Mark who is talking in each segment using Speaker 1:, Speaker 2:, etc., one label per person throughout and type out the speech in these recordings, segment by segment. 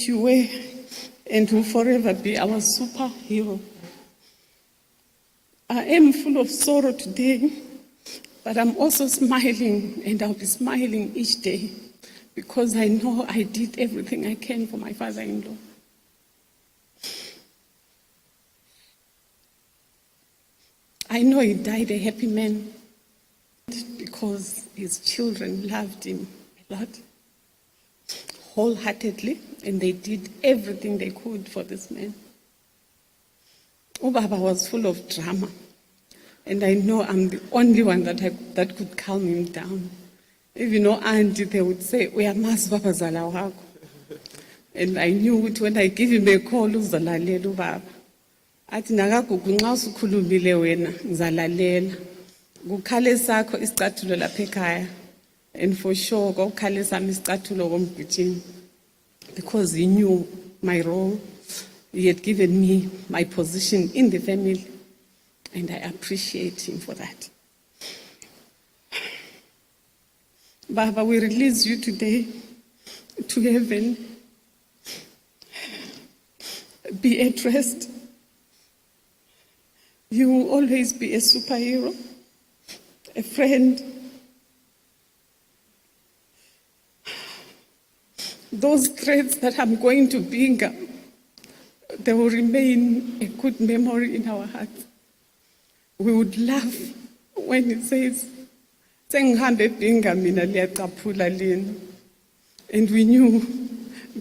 Speaker 1: that you were and will forever be our superhero. I am full of sorrow today, but I'm also smiling, and I'll be smiling each day because I know I did everything I can for my father-in-law. I know he died a happy man because his children loved him a lot, wholeheartedly, and they did everything they could for this man. Ubaba was full of drama, and I know I'm the only one that could calm him down. If you know, auntie, they would say, "Uyamazi baba zala wakho." And I knew it when I give him a call, uzalalela ubaba. Athi nakagugu nxa usukhulumile wena ngizalalela. Kukhale sakho isicathulo lapha ekhaya. And for sure, kukhale sami isicathulo komgujini. Because he knew my role. He had given me my position in the family. And I appreciate him for that. Baba, we release you today to heaven. Be at rest. You will always be a superhero, a friend. Those threats that I'm going to bring up, they will remain a good memory in our hearts. We would laugh when he says, "Sengihambe ebhinga mina liyacaphula lina." And we knew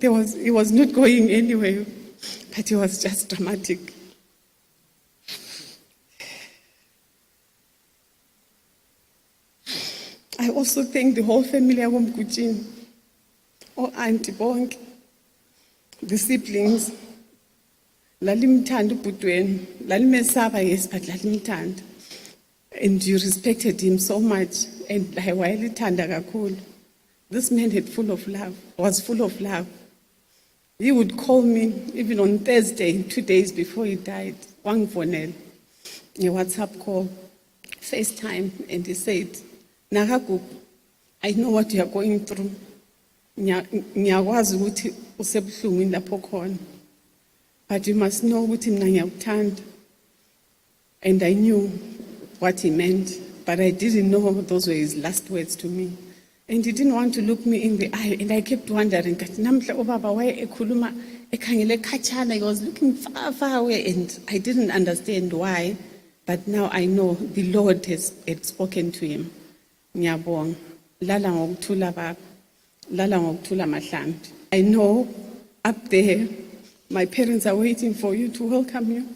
Speaker 1: he was not going anywhere, but he was just dramatic. I also thank the whole family of Mgujini, Auntie Bonke, the siblings. Lalimthanda ubhutweni, lalimesaba, yes, but lalimthanda. And you respected him so much, and wayelithanda kakhulu. This man was full of love. He would call me even on Thursday, 2 days before he died, wangifonela, a WhatsApp call, FaceTime, and he said, "Nakagugu, I know what you are going through. Ngiyakwazi ukuthi usebuhlungwini lapho khona. But you must know ukuthi mina ngiyakuthanda." And I knew what he meant, but I didn't know those were his last words to me. And he didn't want to look me in the eye, and I kept wondering, namhla ubaba waye ekhuluma ekhangele khatshana. He was looking far, far away, and I didn't understand why. But now I know the Lord had spoken to him. Ngiyabonga. Lala ngokuthula baba. Lala ngokuthula mahlambi. I know up there, my parents are waiting for you to welcome you.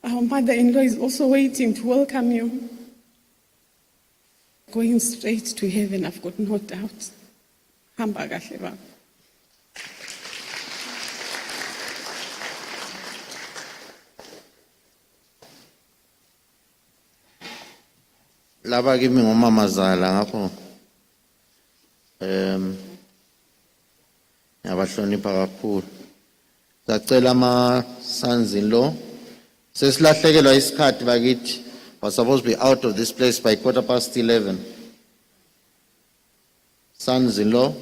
Speaker 1: Our mother-in-law is also waiting to welcome you. Going straight to heaven, I've got no doubt. Hamba kahle baba.
Speaker 2: Laba kimi ngomamazala ngakho yabahlonipha kakhulu. Sacela ama sons-in-law. Sesilahlekelwa isikhathi bakithi. Was supposed to be out of this place by 11:15. Sons-in-law.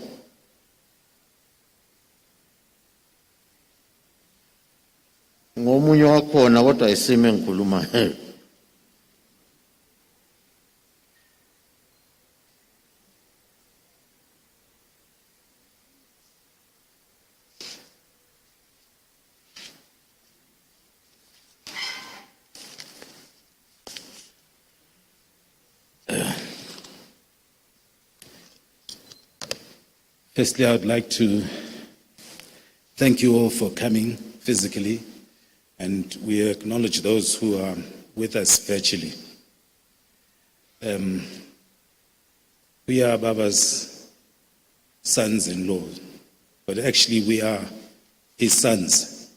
Speaker 2: Ngomunye wakhona kodwa isime ngikhuluma.
Speaker 3: Firstly, I would like to thank you all for coming physically, and we acknowledge those who are with us virtually. We are Baba's sons-in-law, but actually we are his sons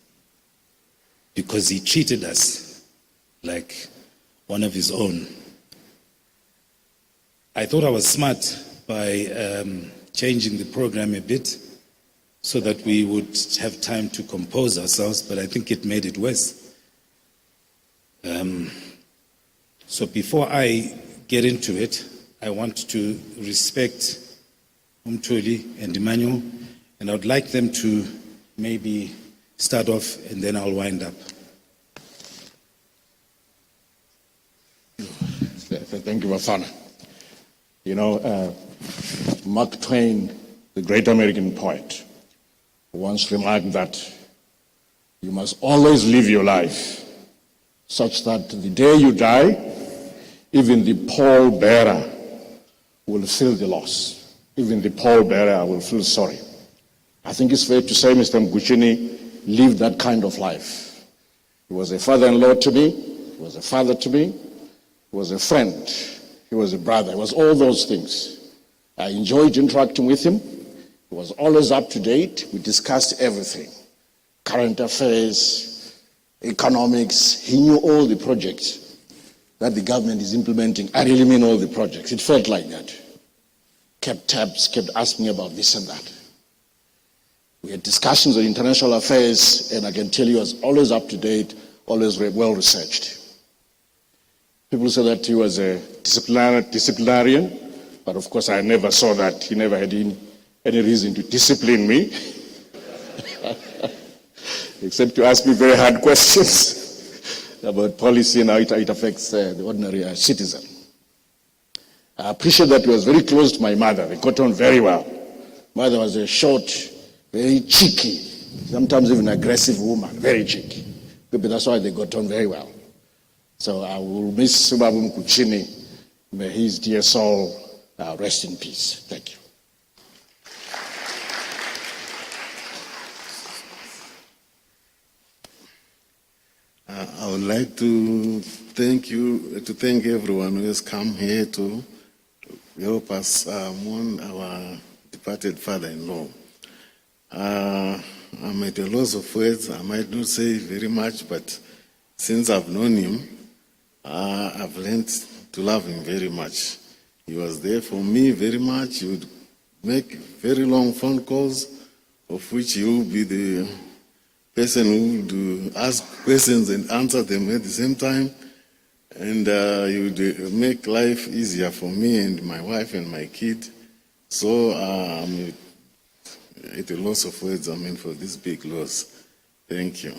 Speaker 3: because he treated us like one of his own. I thought I was smart by changing the program a bit so that we would have time to compose ourselves, but I think it made it worse. So before I get into it, I want to respect Umthuli and Emmanuel, and I would like them to maybe start off and then I'll wind up.
Speaker 4: Thank you, Bafana. You know, Mark Twain, the great American poet, once remarked that you must always live your life such that the day you die, even the pallbearer will feel the loss. Even the pallbearer will feel sorry. I think it's fair to say Mr. Mguchini lived that kind of life. He was a father-in-law to me, he was a father to me, he was a friend, he was a brother, he was all those things. I enjoyed interacting with him. He was always up to date. We discussed everything. Current affairs, economics. He knew all the projects that the government is implementing. I really mean all the projects. It felt like that. Kept tabs, kept asking about this and that. We had discussions on international affairs, and I can tell you he was always up to date, always well researched. People say that he was a disciplinarian, but of course I never saw that. He never had any reason to discipline me, except to ask me very hard questions about policy and how it affects the ordinary citizen. I appreciate that he was very close to my mother. They got on very well. Mother was a short, very cheeky, sometimes even aggressive woman, very cheeky. But that's why they got on very well. So I will miss Subabu Mkuchini. May his dear soul rest in peace. Thank you.
Speaker 5: I would like to thank everyone who has come here to help us mourn our departed father-in-law. I'm at a loss of words. I might not say very much, but since I've known him, I've learned to love him very much. He was there for me very much. He would make very long phone calls, of which he would be the person who would ask questions and answer them at the same time. And he would make life easier for me and my wife and my kid. So I'm at a loss of words, for this big loss. Thank you.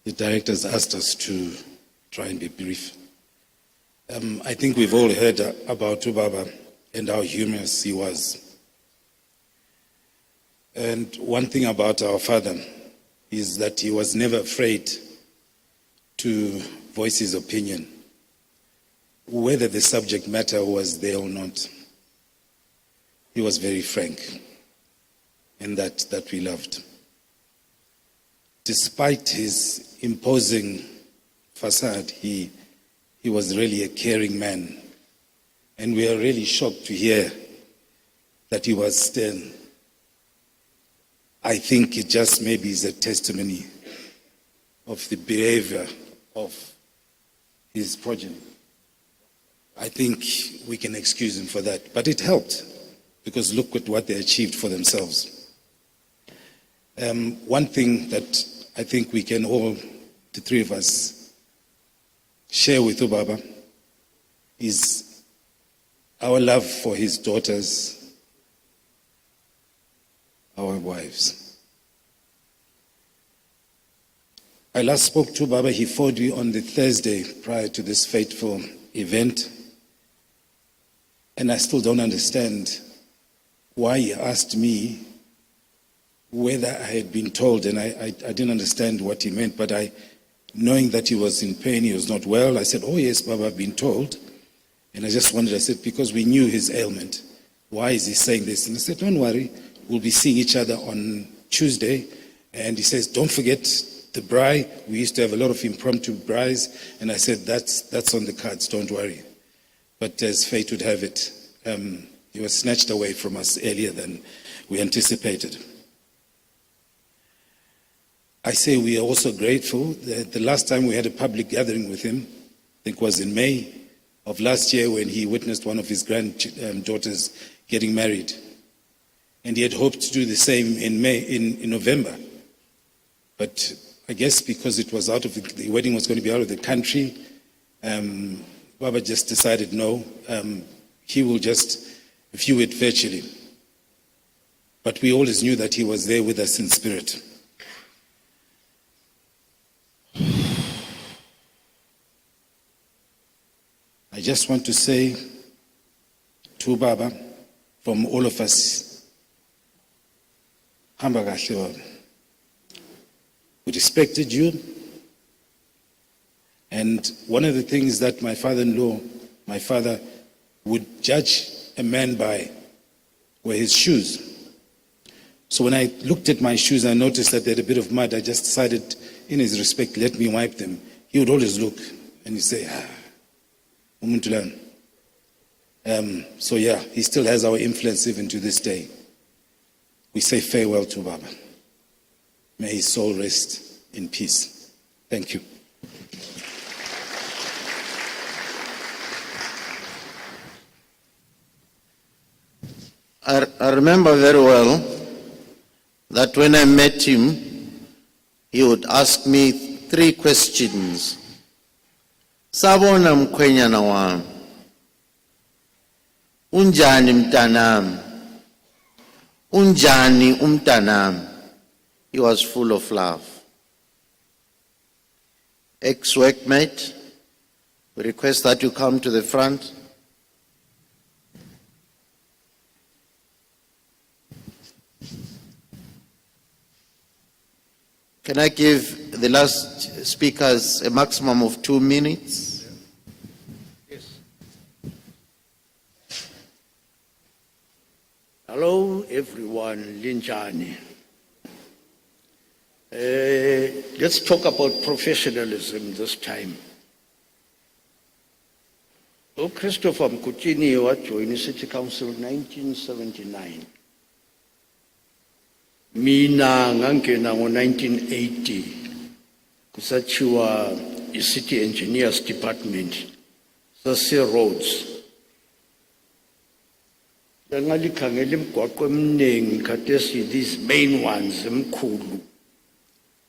Speaker 3: The directors asked us to try and be brief. I think we've all heard about Ubaba and how humorous he was. And one thing about our father is that he was never afraid to voice his opinion, whether the subject matter was there or not. He was very frank, and that we loved. Despite his imposing facade, he was really a caring man. And we are really shocked to hear that he was stern. I think it just maybe is a testimony of the behavior of his progeny. I think we can excuse him for that. But it helped, because look at what they achieved for themselves. One thing that I think we can all, the three of us, share with Ubaba is our love for his daughters, our wives. I last spoke to Ubaba, he phoned me on the Thursday prior to this fateful event, and I still don't understand why he asked me whether I had been told, and I didn't understand what he meant, but knowing that he was in pain, he was not well, I said, oh yes, Baba, I've been told. And I just wondered, I said, because we knew his ailment, why is he saying this? And I said, don't worry, we'll be seeing each other on Tuesday. And he says, don't forget the braai. We used to have a lot of impromptu braais. And I said, that's on the cards, don't worry. But as fate would have it, he was snatched away from us earlier than we anticipated. I say we are also grateful that the last time we had a public gathering with him, I think was in May of last year, when he witnessed one of his granddaughters getting married. And he had hoped to do the same in November. But I guess because it was the wedding was going to be out of the country, Baba just decided no, he will just view it virtually. But we always knew that he was there with us in spirit. I just want to say to Baba, from all of us, hamba kahle baba. We respected you. And one of the things that my father would judge a man by were his shoes. So when I looked at my shoes, I noticed that they had a bit of mud. I just decided, in his respect, let me wipe them. He would always look and he'd say, umuntu lana. So yeah, he still has our influence even to this day. We say farewell to Baba. May his soul rest in peace. Thank you.
Speaker 2: I remember very well that when I met him, he would ask me 3 questions. Sabona mkhwenyana wami. Unjani mtanami? Unjani umtanami? He was full of love. Ex-workmate, we request that you come to the front. Can I give the last speakers a maximum of 2 minutes?
Speaker 6: Yes. Hello, everyone. Linjani. Let's talk about professionalism this time. Christopher Mkutini joined City Council in 1979. Mina ngangena ngo-1980 kusathiwa i-City Engineers Department sase-roads. Ngalikhangela imigwaqo eminingi khathesi these main ones emkhulu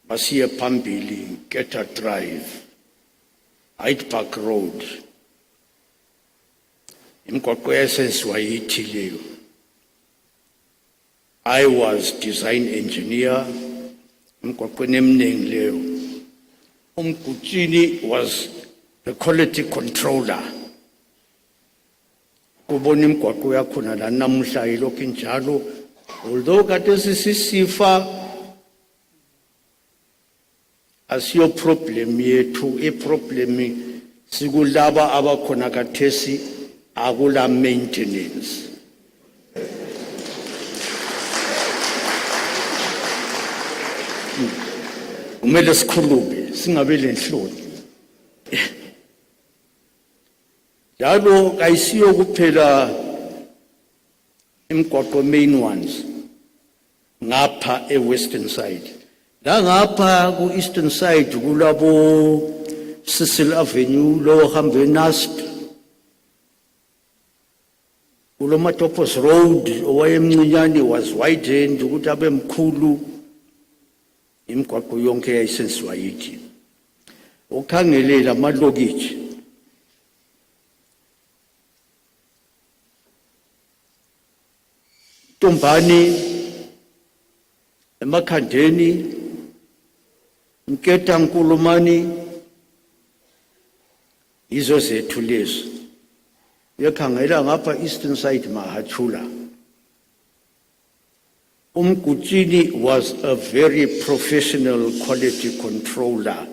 Speaker 6: masiye phambili Keta Drive, Hyde Park Road. Imigwaqo yasenziwa yithi leyo. I was design engineer. Mkutini was the quality controller. Kubona imigwaqo yakhona la namuhla ilokhu injalo, although khathesi sisifa asiyo problem yethu, i-problem sikulaba abakhona khathesi akula maintenance. Kumele sikhulume singabe lenhloni. Njalo kayisiyo kuphela imigwaqo main ones ngapha e-western side. La ngapha ku-eastern side kulabo Cecil Avenue lo hambe NASP. Kulo Matopos Road owayemncinyane was widened ukuthi abe mkhulu. Imigwaqo yonke yayisenziwa yithi. Ukhangelela amalokitshi Tombani, emakhandeni, Nketa Nkulumani, izo zethu lezo. Uyakhangela ngapha eastern side Mahachula. Mkutini was a very professional quality controller.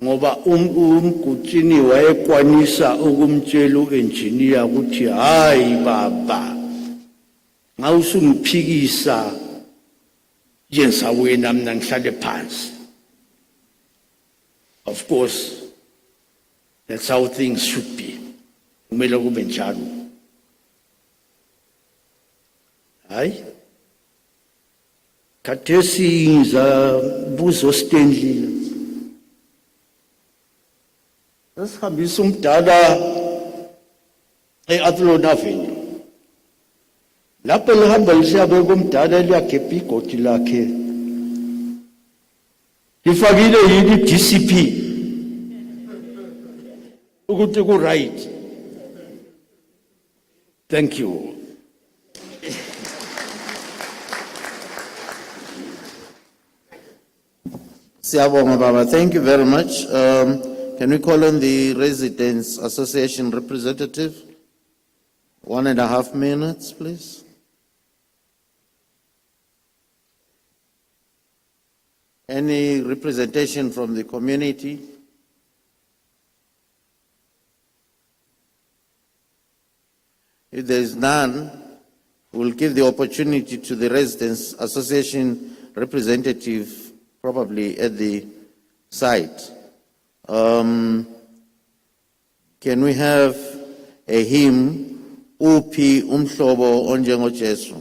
Speaker 6: Ngoba Mkutini wayekwanisa ukumtshela engineer ukuthi hayi baba ngawusungiphikisa yenza wena mina ngihlale phansi. Of course, that's how things should be. Kumele kube njalo. Hayi khathesi ngiza buzo Stanley. Sasihambisa umdala e-Athlone Avenue. Lapho lihamba lisiyabe kumdala liyagebha igodi lakhe. Lifakile yini DCP? ukuthi ku right. Thank you.
Speaker 2: Siyabonga Baba, thank you very much. Can we call on the Residents Association representative? 1.5 minutes, please. Any representation from the community? If there is none, we'll give the opportunity to the Residents Association representative, probably at the site. Can we have a hymn, Uphi umhlobo onjengo Jesu?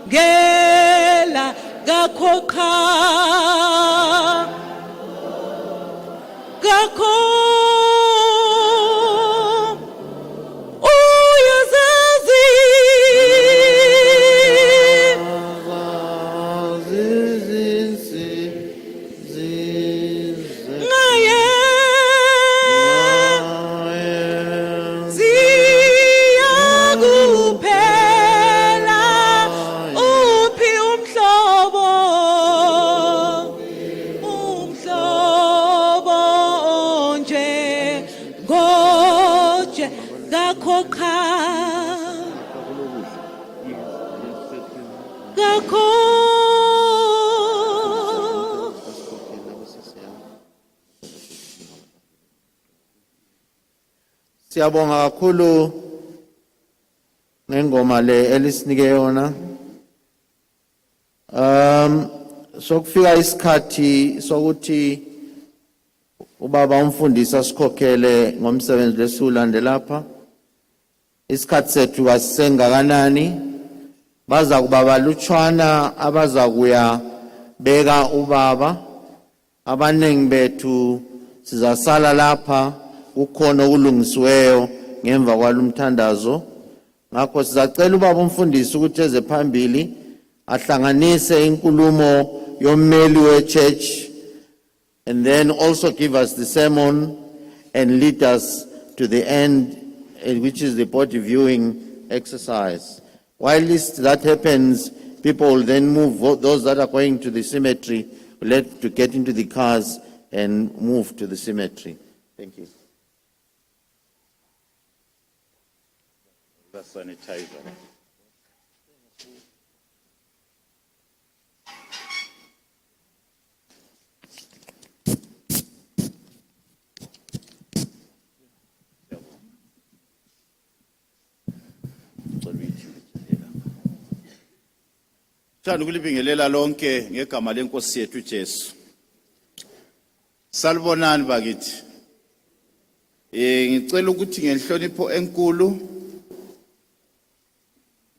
Speaker 7: Gela gakho ngakhokha ngakho
Speaker 2: Siyabonga kakhulu ngengoma le elisinike yona. Sokufika isikhathi sokuthi ubaba umfundisi asikhokhele ngomsebenzi lesiwulande lapha. Isikhathi sethu asisengakanani. Baza kuba balutshwana abaza kuya beka ubaba. Abanengi bethu sizasala lapha ukhona okulungisiweyo ngemva kwalumthandazo. Ngakho sizacela ubaba umfundisi ukuthi eze phambili ahlanganise inkulumo yommeli we-church, and then also give us the sermon and lead us to the end, which is the body viewing exercise. While that happens, people will then move, those that are going to the cemetery will have to get into the cars and move to the cemetery. Thank you.
Speaker 8: The sanitizer.
Speaker 9: Thanda ukulibingelela lonke ngegama lenkosi yethu Jesu. Salibonani bakithi. Ngicela ukuthi ngenhlonipho enkulu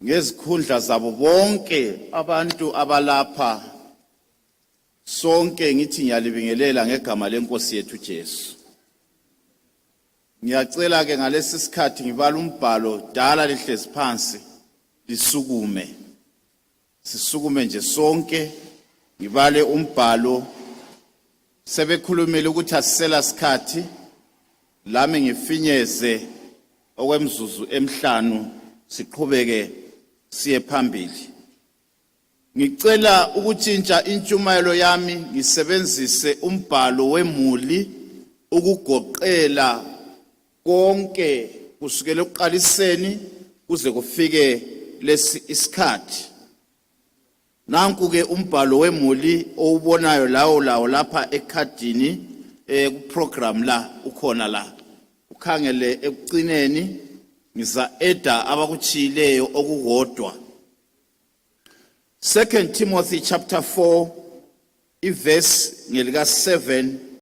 Speaker 9: ngezikhundla zabo bonke abantu abalapha sonke ngithi ngiyalibingelela ngegama lenkosi yethu Jesu. Ngiyacela ke ngalesi sikhathi ngibala umbhalo dala lihlezi phansi lisukume. Sisukume nje sonke ngibale umbhalo sebekhulumile ukuthi asisela sikhathi lami ngifinyeze okwemzuzu emhlanu siqhubeke siye phambili. Ngicela ukutshintsha intshumayelo yami ngisebenzise umbhalo wemuli ukugoqela konke kusukela ekuqaliseni kuze kufike lesi isikhathi. Nanku ke umbhalo wemuli owubonayo lawo lapha ekhadini kuprogram la ukhona la. Ukhangele ekucineni ngiza eda abakuchileyo okukodwa. 2 Timothy chapter 4 iverse ngelika 7